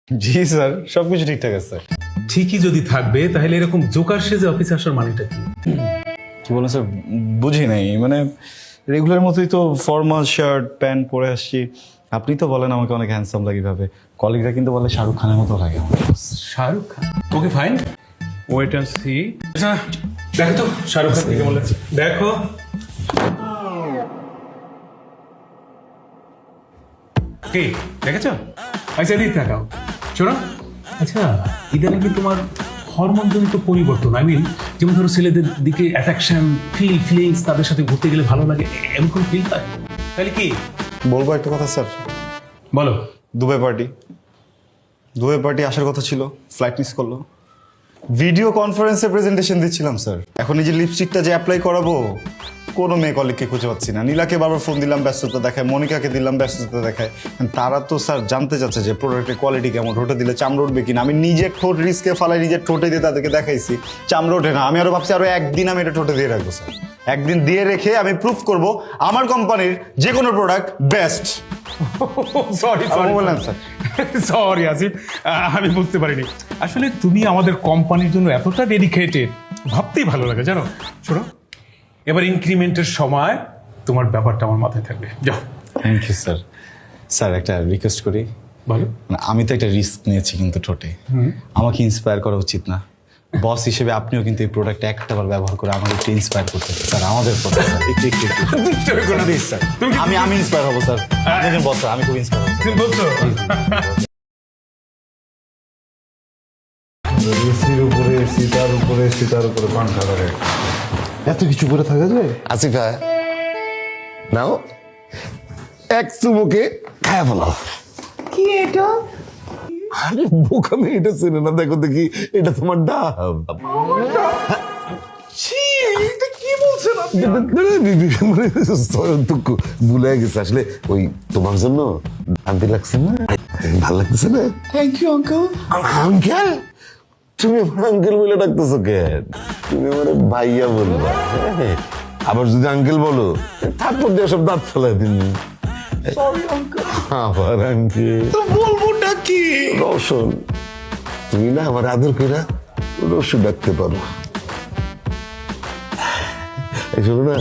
জি sir, সবকিছু ঠিকঠাক আছে স্যার। ঠিকই যদি থাকবে তাহলে এরকম জোকার সেজে অফিসে আসার মানেটা কি? কি বলেন স্যার, বুঝি নাই। মানে রেগুলার মতোই তো ফর্মাল শার্ট প্যান্ট পরে আসছি। আপনি তো বলেন আমাকে অনেক হ্যান্ডসাম লাগে ভাবে, কলিগরা কিন্তু বলে শাহরুখ খানের মতো লাগে আমার। Shahrukh Khan? Okay fine, wait and see. আচ্ছা দেখো তো শাহরুখ খান কেমন লাগছে, দেখো। কি দেখেছো? আচ্ছা এদিক তাকাও, শোনো। আচ্ছা ইদানিং কি তোমার হরমোনজনিত পরিবর্তন, আই মিন যেমন ধরো ছেলেদের দিকে অ্যাট্রাকশন, ফিলিংস, তাদের সাথে ঘুরতে গেলে ভালো লাগে, এমন কোন ফিল পায়? তাহলে কি বলবো একটা কথা স্যার, বলো। দুবাই পার্টি আসার কথা ছিল, ফ্লাইট মিস করলো। ভিডিও কনফারেন্সে প্রেজেন্টেশন দিচ্ছিলাম স্যার, এখন এই যে লিপস্টিকটা যে অ্যাপ্লাই করাবো, কোনো মেয়ে কলিগকে খুঁজে পাচ্ছি না। নীলাকে বারবার ফোন দিলাম, ব্যস্ততা দেখায়। মনিকাকে দিলাম, ব্যস্ততা দেখায়। তারা তো স্যার জানতে চাচ্ছে যে প্রোডাক্টের কোয়ালিটি কেমন, ঠোঁটে দিলে চামড়া উঠবে কিনা। আমি নিজের ঠোঁট রিস্কে ফালাই নিজের ঠোঁটে দিয়ে তাদেরকে দেখাইছি, চামড়া ওঠে না। আমি আরো ভাবছি আরো একদিন আমি এটা ঠোঁটে দিয়ে রাখবো স্যার। একদিন দিয়ে রেখে আমি প্রুফ করব আমার কোম্পানির যে কোনো প্রোডাক্ট বেস্ট। সরি বললেন স্যার, সরি আসিফ, আমি বুঝতে পারিনি। আসলে তুমি আমাদের কোম্পানির জন্য এতটা ডেডিকেটেড, ভাবতেই ভালো লাগে জানো। শোনো, এবার ইনক্রিমেন্টের সময় তোমার ব্যাপারটা আমার মাথায় থাকবে। যাও। Thank you sir. স্যার একটা রিকোয়েস্ট করি। ভালো, মানে আমি তো একটা রিস্ক নিয়েছি কিন্তু ঠোঁটে, আমাকে ইন্সপায়ার করা উচিত না? বস হিসেবে আপনিও কিন্তু এই প্রোডাক্টটা একটাবার ব্যবহার করে আমাকে একটু ইন্সপায়ার করতে হবে স্যার, আমাদের প্রোডাক্ট স্যার। প্লিজ স্যার, আমি ইন্সপায়ার হবো স্যার। দেখেন বস স্যার, আমি খুব ইন্সপায়ার হবো। তুমি বলছো? এসির উপরে এসি, তার উপরে এসি, তার উপরে পাংখা ধরে এত কিছু করে থাকা যায়? আসিফা নাও, এক চুমুকে খায় ফেলো। কি এটা? আরে বোকামি, এটা চেনে না? দেখো দেখি, এটা তোমার ডাব। ছি, এটা কি বলছেন আপনি? ভুলে গেছে আসলে, ওই তোমার জন্য শান্তি লাগছে না? ভাল লাগতেছে না? Thank you uncle. আঙ্কেল? তুমি আমার আঙ্কেল বলে ডাকতেছো কেন? তুমি আমার ভাইয়া বলবা। হ্যাঁ, আবার যদি আঙ্কেল বলো তারপর দিয়ে সব দাঁত ফেলাই দিন। Sorry uncle. আবার আঙ্কেল তো বলবোটা কি? রোশন, তুমি না আমার আদর করে রসু ডাকতে পারো। এই শোনো না,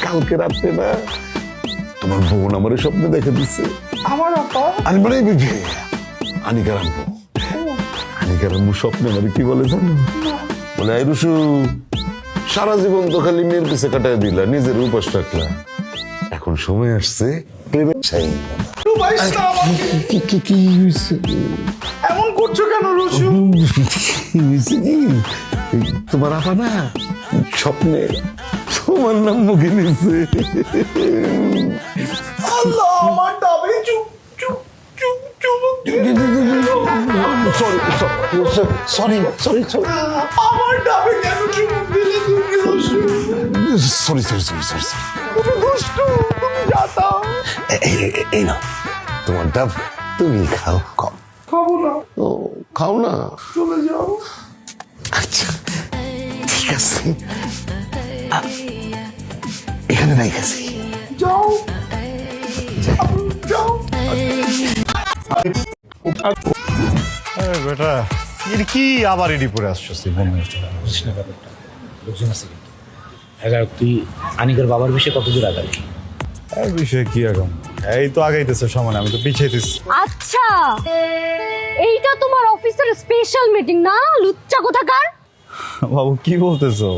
কালকে রাত্রে না তোমার বোন আমার স্বপ্নে দেখে দিচ্ছে। আমার আপা? আমি মানে আনিকার আনবো। আনিকার আনবো স্বপ্নে মানে কি বলে জানো? বলে আই রসু, সারা জীবন তো খালি মেয়ের পিছে কাটায় দিলা, নিজের উপাস রাখলা, এখন সময় আসছে প্রেমের ছাই। কি হয়েছে? এমন করছো কেন রসু? তোমার আপা না স্বপ্নে তোমার নাম মুখে নিচ্ছে। আল্লাহ, আমার ডাবে চুপ চুপ চুপ চুপ। সরি সরি সরি আমার ডাবে কেন চুপ দিলে তুমি Rasu? Sorry sorry sorry sorry sorry. তুমি দুষ্টু, তুমি যাতাও। এই না, তোমার ডাব তুমি খাও। খাবো না। ও খাও না? চলে যাও। আচ্ছা ঠিক আছে, এখানে নাই কাছে। যাও যাও। বেটা এর কি আবার রেডি পরে আসছো? লোকজন আছে কিন্তু। এগার তুই আনিকার বাবার বিষয়ে কত দূর আগালি? এই বিষয়ে কি এখন, এই তো আগাইতেছে সময়, আমি তো পিছাইতেছি। আচ্ছা, এইটা তোমার অফিসের স্পেশাল মিটিং না, লুচ্চা কোথাকার? বাবু কি বলতেছো?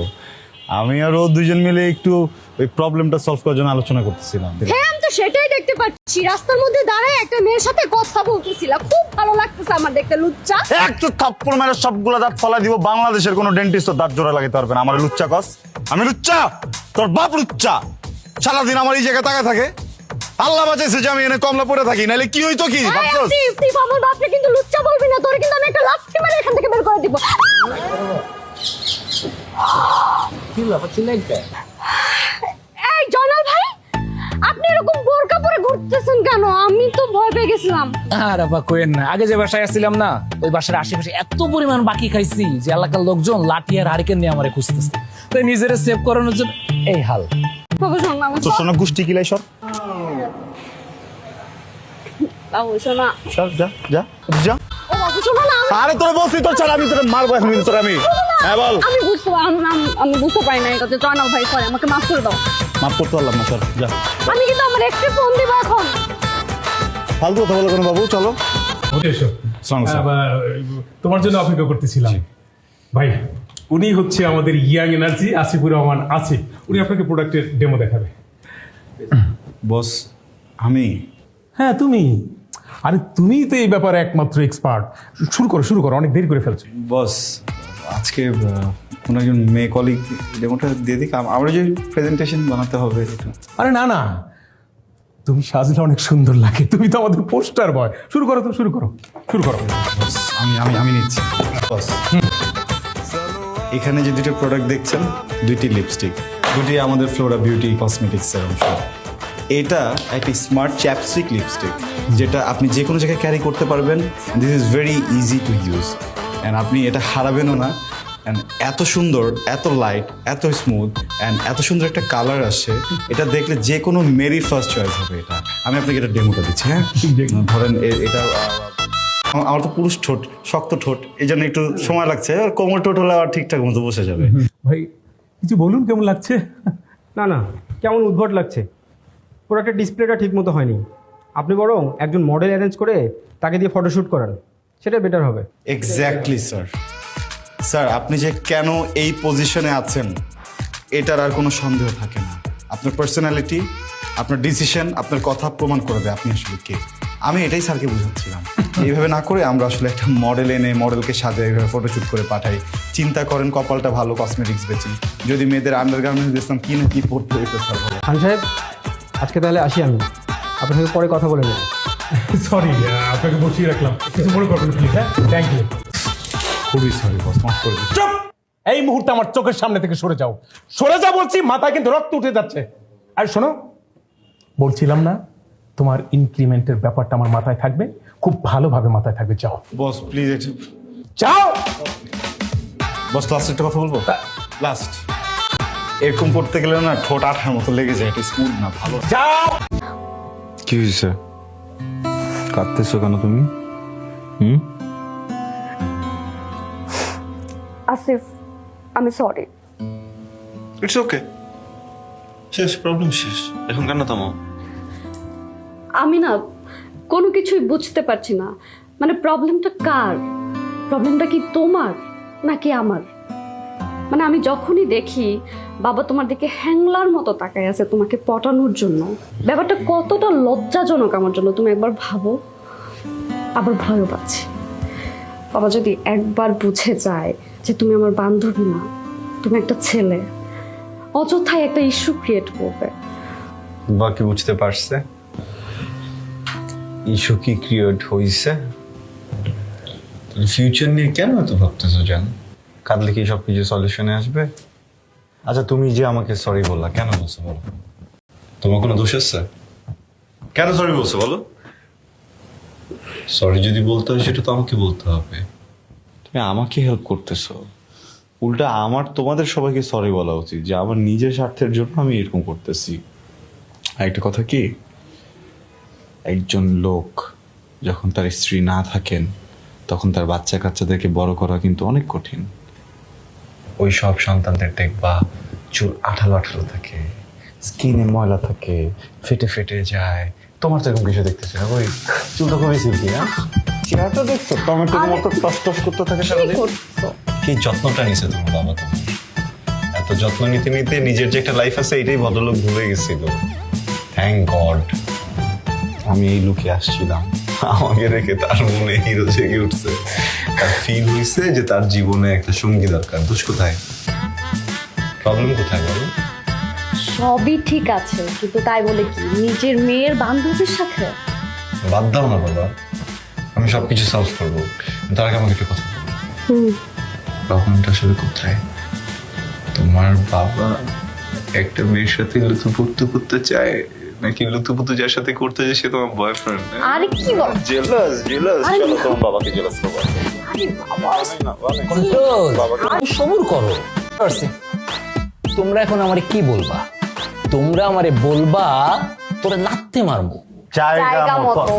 আমি আর ও দুজন মিলে একটু ওই প্রবলেমটা সলভ করার জন্য আলোচনা করতেছিলাম। হ্যাঁ, আমি তো সেটাই দেখতে পাচ্ছি। রাস্তার মধ্যে দাঁড়ায় একটা মেয়ের সাথে কথা বলতেছিলাম, খুব ভালো লাগতেছে আমার দেখতে। লুচ্চা একটু থাপ্পড় মেরে সবগুলো দাঁত ফলাই দিব। বাংলাদেশের কোনো ডেন্টিস্ট দাঁত জোড়া লাগাতে পারবে না। আমার লুচ্চা কস? আমি লুচ্চা? তোর বাপ লুচ্চা। সারাদিন আমার এই জায়গায় তাকায় থাকে। আল্লাহ বাঁচাইছে যে আমি এনে কমলা পড়ে থাকি, নাহলে কি হইতো? কি ভাবছস? তুই আমার বাপকে কিন্তু লুচ্চা বলবি না, তোরে কিন্তু আমি একটা লাথি মেরে এখান থেকে বের করে দিব। কি ব্যাপার, চিল্লাই কেন? এই জয়নাল ভাই, আপনি এরকম বোরকা পরে ঘুরতেছেন কেন? আমি তো ভয় পেয়ে গেছিলাম। আর আপা কোয়েন না, আগে যে বাসায় আসছিলাম না, ওই বাসার আশেপাশে এত পরিমাণ বাকি খাইছি যে এলাকার লোকজন লাঠি আর হারিকেন নিয়ে আমারে খুঁজতেছে। তাই নিজেরে সেভ করানোর জন্য এই হাল। বাবা শোন, তোর শোনা গোষ্ঠী কিলাই সব। বাবু শোনা, চল যা যা যা। ও বাবু শোনো না, আরে তোরা বলছি তোর ছাড়া আমি তোরা মারবো এখন কিন্তু তোরা আমি। হ্যাঁ বল। আমি বুঝতে পারি না এই কথা। জয়নাল ভাই সরি, আমাকে মাফ করে দাও। মাফ করতে পারলাম না স্যার, যা। আমি কিন্তু আমার এক্সে ফোন দিব এখন। ফালতু কথা বলো কেন বাবু, চলো। ওকে এসো। Song, sir. তোমার জন্য অপেক্ষা করতেছিলাম ভাই। উনি হচ্ছে আমাদের ইয়াং এনার্জি আসিফুর রহমান আসিফ। উনি আপনাকে প্রোডাক্টের ডেমো দেখাবে। বস আমি হ্যাঁ তুমি, আরে তুমিই তো এই ব্যাপারে একমাত্র এক্সপার্ট। শুরু করো, অনেক দেরি করে ফেলছো। বস আজকে কোনো একজন মেয়ে কলিগ ডেমোটা দিয়ে দিক, আমরা যে প্রেজেন্টেশন বানাতে হবে এটা। আরে না না, তুমি সাজলে অনেক সুন্দর লাগে, তুমি তো আমাদের পোস্টার বয়। শুরু করো। বস আমি নিচ্ছি। বস এখানে যে দুটো প্রোডাক্ট দেখছেন, দুইটি লিপস্টিক, দুটি আমাদের ফ্লোরা বিউটি কসমেটিক্সের অংশ। এটা একটি স্মার্ট চ্যাপস্টিক লিপস্টিক, যেটা আপনি যে কোনো জায়গায় ক্যারি করতে পারবেন। This is very easy to use and আপনি এটা হারাবেনও না। অ্যান্ড এত সুন্দর, এত লাইট, এত স্মুথ অ্যান্ড এত সুন্দর একটা কালার আসে, এটা দেখলে যে কোনো মেরি ফার্স্ট চয়েস হবে এটা। আমি আপনাকে এটা ডেমোটা দিচ্ছি। হ্যাঁ ধরেন এটা আমার তো পুরুষ ঠোঁট, শক্ত ঠোঁট, এই জন্য একটু সময় লাগছে। আর কোমল ঠোঁট হলে আর ঠিকঠাক মতো বসে যাবে। ভাই কিছু বলুন, কেমন লাগছে? না না, কেমন উদ্ভট লাগছে। প্রোডাক্টের ডিসপ্লেটা ঠিক মতো হয়নি। আপনি বরং একজন মডেল অ্যারেঞ্জ করে তাকে দিয়ে ফটোশ্যুট করান, সেটা বেটার হবে। Exactly sir. স্যার আপনি যে কেন এই পজিশনে আছেন এটার আর কোনো সন্দেহ থাকে না। আপনার পার্সোনালিটি, আপনার ডিসিশন, আপনার কথা প্রমাণ করে দেয় আপনি আসলে কে। আমি এটাই স্যারকে বুঝাচ্ছিলাম। এইভাবে না করে আমরা আসলে একটা মডেল এনে মডেলকে সাজিয়ে এইভাবে ফটোশ্যুট করে পাঠাই। চিন্তা করেন কপালটা ভালো, কসমেটিক্স বেচি। যদি মেয়েদের আন্ডারগার্মেন্টস দিতাম কি না কি পড়তে হইতো স্যার বলে। খান সাহেব, আজকে তাহলে আসি আমি, আপনার সাথে পরে কথা বলে নেব। সরি, আপনাকে বসিয়ে রাখলাম, কিছু মনে করবেন প্লিজ। হ্যাঁ, থ্যাংক ইউ। খুবই সরি বস, মাফ করে দিন। চুপ! এই মুহূর্তে আমার চোখের সামনে থেকে সরে যাও বলছি, মাথায় কিন্তু রক্ত উঠে যাচ্ছে। আর শোনো, বলছিলাম না তোমার ইনক্রিমেন্টের ব্যাপারটা আমার মাথায় থাকবে, খুব ভালোভাবে মাথায় থাকবে। যাও বস প্লিজ একটু। যাও। বস লাস্ট একটা কথা বলবো। লাস্ট এরকম করতে গেলে না ঠোঁট আঠার মতো লেগে যায়, এটা স্মুথ না, ভালো। যাও। কি হয়েছে? কাঁদতেছো কেন তুমি? আসিফ, আমি সরি। ইটস ওকে, শেষ, প্রবলেম শেষ। এখন কেন থামো? আমি না কোনো কিছুই বুঝতে পারছি না, মানে প্রবলেমটা কার? প্রবলেমটা কি তোমার নাকি আমার? মানে আমি যখনই দেখি বাবা তোমার দিকে হ্যাংলার মতো তাকায় আছে তোমাকে পটানোর জন্য, ব্যাপারটা কতটা লজ্জাজনক আমার জন্য তুমি একবার ভাবো। আবার ভয়ও পাচ্ছি, বাবা যদি একবার বুঝে যায় যে তুমি আমার বান্ধবী না, তুমি একটা ছেলে, অযথায় একটা ইস্যু ক্রিয়েট করবে। বাকি বুঝতে পারছে ইস্যু কি ক্রিয়েট হয়েছে? ফিউচার নিয়ে কেন এত ভাবতেছো জান? কাঁদলে কি সব কিছু সলিউশনে আসবে? আচ্ছা তুমি যে আমাকে সরি বললা, কেন বলছো বলো? তোমার কোনো দোষ আছে? কেন সরি বলছো বলো? সরি যদি বলতে হয় সেটা তো আমাকে বলতে হবে। তুমি আমাকে হেল্প করতেছো, উল্টা আমার তোমাদের সবাইকে সরি বলা উচিত যে আমার নিজের স্বার্থের জন্য আমি এরকম করতেছি। আর একটা কথা কি, একজন লোক যখন তার স্ত্রী না থাকেন তখন তার বাচ্চা কাচ্চাদেরকে বড় করা কিন্তু অনেক কঠিন। ওই সব সন্তানদের দেখবা চুল আঠালো আঠালো থাকে, স্কিনে ময়লা থাকে, ফেটে ফেটে যায়। তোমার তো এরকম কিছু দেখতেছি না, ওই চুলটা খুবই সিল্কি। হ্যাঁ, চেহারাটা দেখছো টমেটোর মতো টস টস করতে থাকে সারাদিন। কি যত্নটা নিছে তোমার বাবা, তোমার এত যত্ন নিতে নিতে নিজের যে একটা লাইফ আছে এটাই ভদ্রলোক ভুলে গেছিল। থ্যাংক গড আমি এই লুকে আসছিলাম, আমাকে রেখে তার মনে হিরো জেগে উঠছে। তার ফিল হয়েছে যে তার জীবনে একটা সঙ্গী দরকার। দোষ কোথায়? প্রবলেম কোথায় বলো? সবই ঠিক আছে, কিন্তু তাই বলে কি নিজের মেয়ের বান্ধবীর সাথে? বাদ দাও না বাবা, আমি সবকিছু সলভ করবো। তার আগে আমাকে একটা কথা বলো, প্রবলেমটা আসলে কোথায়? তোমার বাবা একটা মেয়ের সাথে লুতুপুতু করতে চায় নাকি লুতুপুতু যার সাথে করতে যায় সে তোমার বয়ফ্রেন্ড? আরে কি বল? জেলাস চলো তোমার বাবাকে জেলাস করবো। সবুর করো। তোমরা এখন আমারে কি বলবা? তোমরা আমারে বলবা তোরা লাত্তে মারবো। জায়গা মতো